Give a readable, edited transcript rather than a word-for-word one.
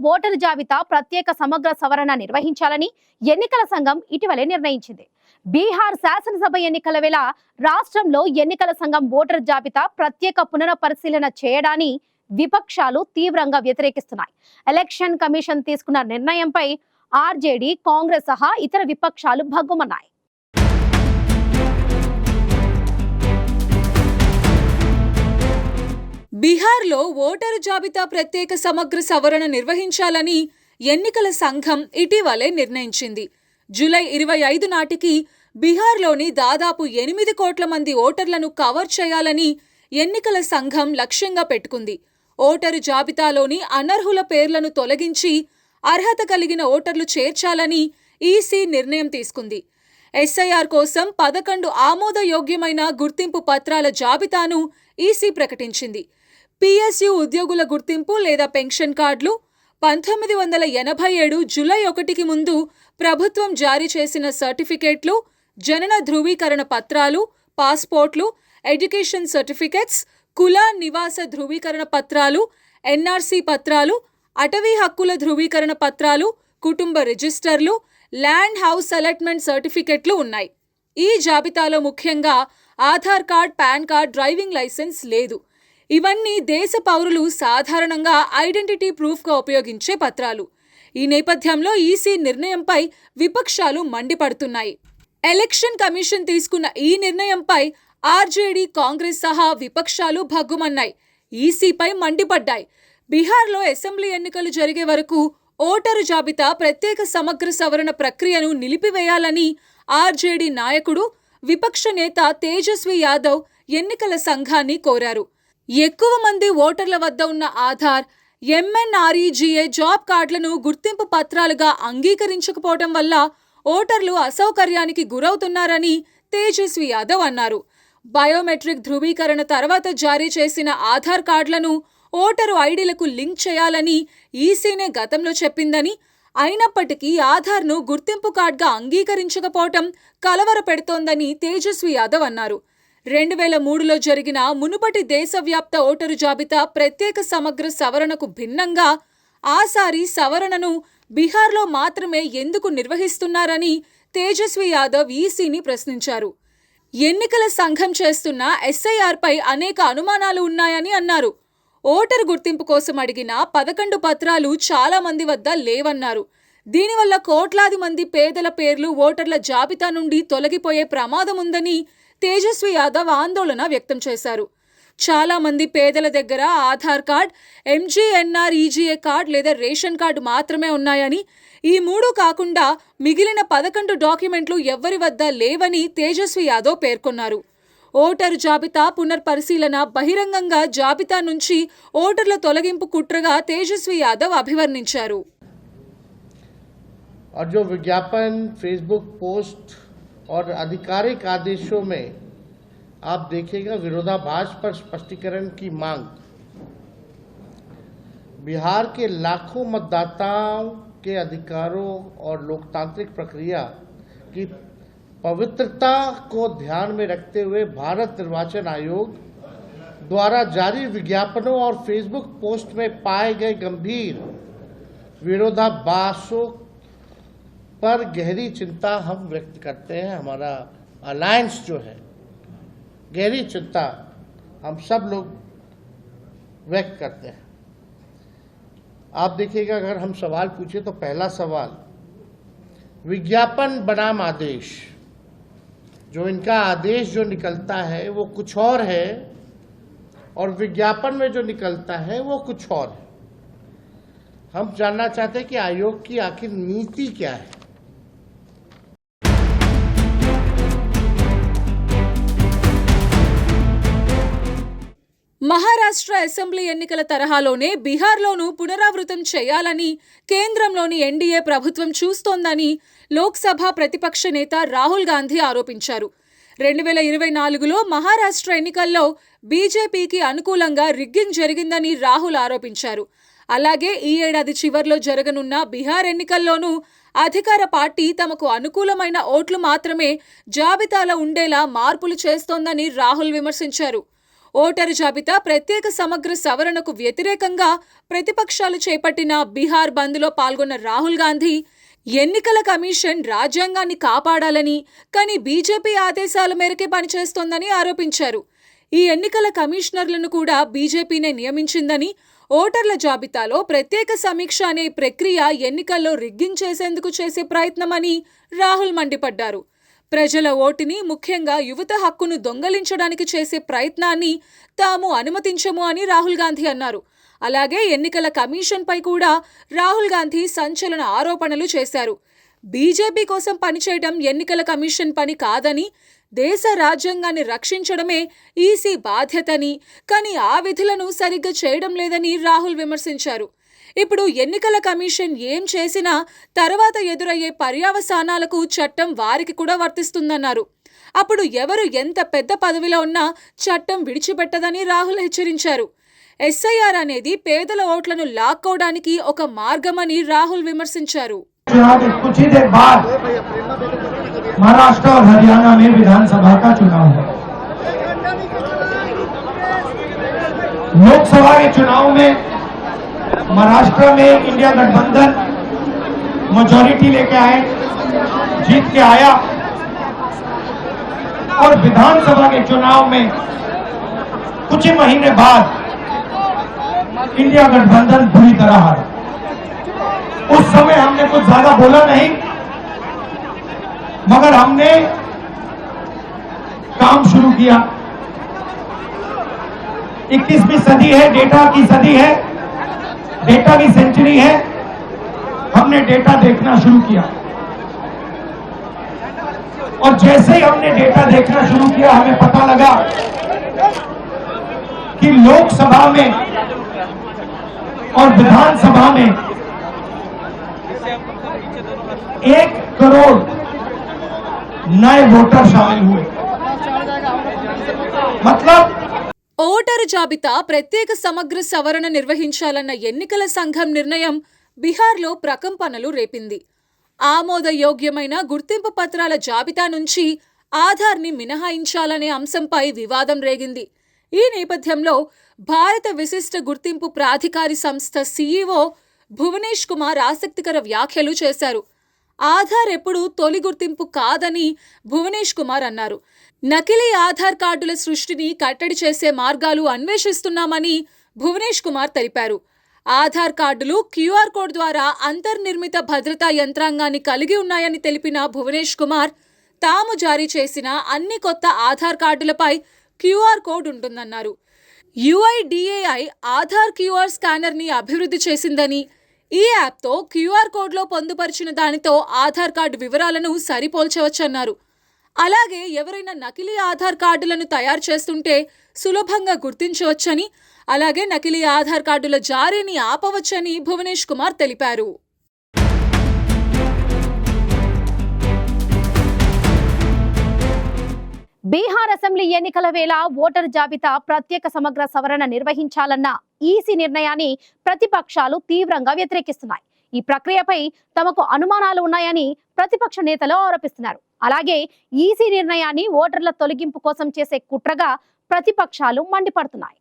Voter జాబితా ప్రత్యేక సమగ్ర సవరణ నిర్వహించాలని ఎన్నికల సంఘం ఇటీవలే నిర్ణయించింది. బీహార్ శాసనసభ ఎన్నికల వేళ రాష్ట్రంలో ఎన్నికల సంఘం ఓటరు జాబితా ప్రత్యేక పునఃపరిశీలన చేయడాన్ని విపక్షాలు తీవ్రంగా వ్యతిరేకిస్తున్నాయి. ఎలక్షన్ కమిషన్ తీసుకున్న నిర్ణయంపై ఆర్జేడీ, కాంగ్రెస్ సహా ఇతర విపక్షాలు భగ్గుమన్నాయి. బీహార్లో ఓటరు జాబితా ప్రత్యేక సమగ్ర సవరణ నిర్వహించాలని ఎన్నికల సంఘం ఇటీవలే నిర్ణయించింది. జూలై 25 నాటికి బీహార్లోని దాదాపు 8 కోట్ల మంది ఓటర్లను కవర్ చేయాలని ఎన్నికల సంఘం లక్ష్యంగా పెట్టుకుంది. ఓటరు జాబితాలోని అనర్హుల పేర్లను తొలగించి అర్హత కలిగిన ఓటర్లు చేర్చాలని ఈసీ నిర్ణయం తీసుకుంది. ఎస్ఐఆర్ కోసం 11 ఆమోదయోగ్యమైన గుర్తింపు పత్రాల జాబితాను ఈసీ ప్రకటించింది. పిఎస్యు ఉద్యోగుల గుర్తింపు లేదా పెన్షన్ కార్డులు 1987 జూలై 1కి ముందు ప్రభుత్వం జారీ చేసిన సర్టిఫికేట్లు, జనన ధృవీకరణ పత్రాలు, పాస్పోర్ట్లు, ఎడ్యుకేషన్ సర్టిఫికెట్స్, కుల నివాస ధృవీకరణ పత్రాలు, ఎన్ఆర్సీ పత్రాలు, అటవీ హక్కుల ధృవీకరణ పత్రాలు, కుటుంబ రిజిస్టర్లు, ల్యాండ్ హౌస్ అలాట్మెంట్ సర్టిఫికెట్లు ఉన్నాయి. ఈ జాబితాలో ముఖ్యంగా Aadhaar card, PAN card, driving licence లేదు. ఇవన్నీ దేశ పౌరులు సాధారణంగా ఐడెంటిటీ ప్రూఫ్గా ఉపయోగించే పత్రాలు. ఈ నేపథ్యంలో ఈసీ నిర్ణయంపై విపక్షాలు మండిపడుతున్నాయి. ఎలక్షన్ కమిషన్ తీసుకున్న ఈ నిర్ణయంపై ఆర్జేడీ, కాంగ్రెస్ సహా విపక్షాలు భగ్గుమన్నాయి. ఈసీపై మండిపడ్డాయి. బీహార్లో అసెంబ్లీ ఎన్నికలు జరిగే వరకు ఓటరు జాబితా ప్రత్యేక సమగ్ర సవరణ ప్రక్రియను నిలిపివేయాలని ఆర్జేడీ నాయకుడు, విపక్ష నేత తేజస్వి యాదవ్ ఎన్నికల సంఘాన్ని కోరారు. ఎక్కువ మంది ఓటర్ల వద్ద ఉన్న ఆధార్, ఎంఎన్ఆర్ఈజీఏ జాబ్ కార్డులను గుర్తింపు పత్రాలుగా అంగీకరించకపోవడం వల్ల ఓటర్లు అసౌకర్యానికి గురవుతున్నారని తేజస్వి యాదవ్ అన్నారు. బయోమెట్రిక్ ధృవీకరణ తర్వాత జారీ చేసిన ఆధార్ కార్డులను ఓటరు ఐడీలకు లింక్ చేయాలని ఈసీనే గతంలో చెప్పిందని, అయినప్పటికీ ఆధార్ను గుర్తింపు కార్డుగా అంగీకరించకపోవటం కలవరపెడుతోందని తేజస్వి యాదవ్ అన్నారు. 2003లో జరిగిన మునుపటి దేశవ్యాప్త ఓటరు జాబితా ప్రత్యేక సమగ్ర సవరణకు భిన్నంగా ఆసారి సవరణను బీహార్లో మాత్రమే ఎందుకు నిర్వహిస్తున్నారని తేజస్వి యాదవ్ ఈసీని ప్రశ్నించారు. ఎన్నికల సంఘం చేస్తున్న ఎస్ఐఆర్పై అనేక అనుమానాలు ఉన్నాయని అన్నారు. ఓటరు గుర్తింపు కోసం అడిగిన 11 పత్రాలు చాలా మంది వద్ద లేవన్నారు. దీనివల్ల కోట్లాది మంది పేదల పేర్లు ఓటర్ల జాబితా నుండి తొలగిపోయే ప్రమాదం ఉందని తేజస్వి యాదవ్ ఆందోళన వ్యక్తం చేశారు. చాలా మంది పేదల దగ్గర ఆధార్ కార్డ్, ఎంజీఎన్ఆర్ఈజీఏ కార్డ్ లేదా రేషన్ కార్డు మాత్రమే ఉన్నాయని, ఈ 3 కాకుండా మిగిలిన 11 డాక్యుమెంట్లు ఎవ్వరి వద్ద లేవని తేజస్వి యాదవ్ పేర్కొన్నారు. ఓటరు జాబితా పునర్పరిశీలన బహిరంగంగా జాబితా నుంచి ఓటర్ల తొలగింపు కుట్రగా తేజస్వి యాదవ్ అభివర్ణించారు. और जो विज्ञापन, फेसबुक पोस्ट और आधिकारिक आदेशों में आप देखिएगा विरोधाभास पर स्पष्टीकरण की मांग। बिहार के लाखों मतदाताओं के अधिकारों और लोकतांत्रिक प्रक्रिया की पवित्रता को ध्यान में रखते हुए भारत निर्वाचन आयोग द्वारा जारी विज्ञापनों और फेसबुक पोस्ट में पाए गए गंभीर विरोधाभासों पर गहरी चिंता हम व्यक्त करते हैं। हमारा अलायंस जो है गहरी चिंता हम सब लोग व्यक्त करते हैं। आप देखिएगा, अगर हम सवाल पूछे तो पहला सवाल, विज्ञापन बनाम आदेश, जो इनका आदेश जो निकलता है वो कुछ और है और विज्ञापन में जो निकलता है वो कुछ और है। हम जानना चाहते हैं कि आयोग की आखिर नीति क्या है। మహారాష్ట్ర అసెంబ్లీ ఎన్నికల తరహాలోనే బీహార్లోనూ పునరావృతం చేయాలని కేంద్రంలోని ఎన్డీఏ ప్రభుత్వం చూస్తోందని లోక్సభ ప్రతిపక్ష నేత రాహుల్ గాంధీ ఆరోపించారు. 2024లో మహారాష్ట్ర ఎన్నికల్లో బీజేపీకి అనుకూలంగా రిగ్గింగ్ జరిగిందని రాహుల్ ఆరోపించారు. అలాగే ఈ ఏడాది చివర్లో జరగనున్న బీహార్ ఎన్నికల్లోనూ అధికార పార్టీ తమకు అనుకూలమైన ఓట్లు మాత్రమే జాబితాలో ఉండేలా మార్పులు చేస్తోందని రాహుల్ విమర్శించారు. ఓటరు జాబితా ప్రత్యేక సమగ్ర సవరణకు వ్యతిరేకంగా ప్రతిపక్షాలు చేపట్టిన బీహార్ బంద్లో పాల్గొన్న రాహుల్ గాంధీ ఎన్నికల కమిషన్ రాజ్యాంగాన్ని కాపాడాలని, కానీ బీజేపీ ఆదేశాల మేరకే పనిచేస్తోందని ఆరోపించారు. ఈ ఎన్నికల కమిషనర్లను కూడా బీజేపీనే నియమించిందని, ఓటర్ల జాబితాలో ప్రత్యేక సమీక్ష అనే ప్రక్రియ ఎన్నికల్లో రిగ్గింగ్ చేసేందుకు చేసే ప్రయత్నమని రాహుల్ మండిపడ్డారు. ప్రజల ఓటుని, ముఖ్యంగా యువత హక్కును దొంగలించడానికి చేసే ప్రయత్నాన్ని తాము అనుమతించము అని రాహుల్ గాంధీ అన్నారు. అలాగే ఎన్నికల కమిషన్పై కూడా రాహుల్ గాంధీ సంచలన ఆరోపణలు చేశారు. బీజేపీ కోసం పనిచేయడం ఎన్నికల కమిషన్ పని కాదని, దేశ రాజ్యాంగాన్ని రక్షించడమే ఈసీ బాధ్యతని, కానీ ఆ విధులను సరిగ్గా చేయడం లేదని రాహుల్ విమర్శించారు. ఇప్పుడు ఎన్నికల కమిషన్ ఏం చేసినా తర్వాత ఎదురయ్యే పర్యవసానాలకు చట్టం వారికి కూడా వర్తిస్తుందన్నారు. అప్పుడు ఎవరు ఎంత పెద్ద పదవిలో ఉన్నా చట్టం విడిచిపెట్టదని రాహుల్ హెచ్చరించారు. ఎస్ఐఆర్ అనేది పేదల ఓట్లను లాక్కోవడానికి ఒక మార్గమని రాహుల్ విమర్శించారు. कुछ ही देर बाद महाराष्ट्र और हरियाणा में विधानसभा का चुनाव है। लोकसभा के चुनाव में महाराष्ट्र में इंडिया गठबंधन मेजॉरिटी लेके आए, जीत के आया, और विधानसभा के चुनाव में कुछ ही महीने बाद इंडिया गठबंधन बुरी तरह हारा। उस समय हमने कुछ ज्यादा बोला नहीं, मगर हमने काम शुरू किया। 21वीं सदी है, डेटा की सदी है, डेटा की सेंचुरी है। हमने डेटा देखना शुरू किया, और जैसे ही हमने डेटा देखना शुरू किया, हमें पता लगा कि लोकसभा में और विधानसभा में 1 करोड़ नए वोटर शामिल हुए। मतलब ఓటరు జాబితా ప్రత్యేక సమగ్ర సవరణ నిర్వహించాలన్న ఎన్నికల సంఘం నిర్ణయం బీహార్లో ప్రకంపనలు రేపింది. ఆమోదయోగ్యమైన గుర్తింపు పత్రాల జాబితా నుంచి ఆధార్ని మినహాయించాలనే అంశంపై వివాదం రేగింది. ఈ నేపథ్యంలో భారత విశిష్ట గుర్తింపు ప్రాధికారి సంస్థ సీఈఓ భువనేష్ కుమార్ ఆసక్తికర వ్యాఖ్యలు చేశారు. ఆధార్ ఎప్పుడూ తొలి గుర్తింపు కాదని భువనేష్ కుమార్ అన్నారు. నకిలీ ఆధార్ కార్డుల సృష్టిని కట్టడి చేసే మార్గాలు అన్వేషిస్తున్నామని భువనేష్ కుమార్ తెలిపారు. ఆధార్ కార్డులు క్యూఆర్ కోడ్ ద్వారా అంతర్నిర్మిత భద్రతా యంత్రాంగాన్ని కలిగి ఉన్నాయని తెలిపిన భువనేష్ కుమార్, తాము జారీ చేసిన అన్ని కొత్త ఆధార్ కార్డులపై క్యూఆర్ కోడ్ ఉంటుందన్నారు. యుఐడిఏఐ ఆధార్ క్యూఆర్ స్కానర్ని అభివృద్ధి చేసిందని, ఈ యాప్తో క్యూఆర్ కోడ్లో పొందుపరిచిన దానితో ఆధార్ కార్డు వివరాలను సరిపోల్చవచ్చన్నారు. అలాగే ఎవరైనా నకిలీ ఆధార్ కార్డులను తయారు చేస్తుంటే సులభంగా గుర్తించవచ్చని, అలాగే నకిలీ ఆధార్ కార్డుల జారీని ఆపవచ్చని భువనేష్ కుమార్ తెలిపారు. బీహార్ అసెంబ్లీ ఎన్నికల వేళ ఓటరు జాబితా ప్రత్యేక సమగ్ర సవరణ నిర్వహించాలన్న ఈసీ నిర్ణయాన్ని ప్రతిపక్షాలు తీవ్రంగా వ్యతిరేకిస్తున్నాయి. ఈ ప్రక్రియపై తమకు అనుమానాలు ఉన్నాయని ప్రతిపక్ష నేతలు ఆరోపిస్తున్నారు. అలాగే ఈసీ నిర్ణయాన్ని ఓటర్ల తొలగింపు కోసం చేసే కుట్రగా ప్రతిపక్షాలు మండిపడుతున్నాయి.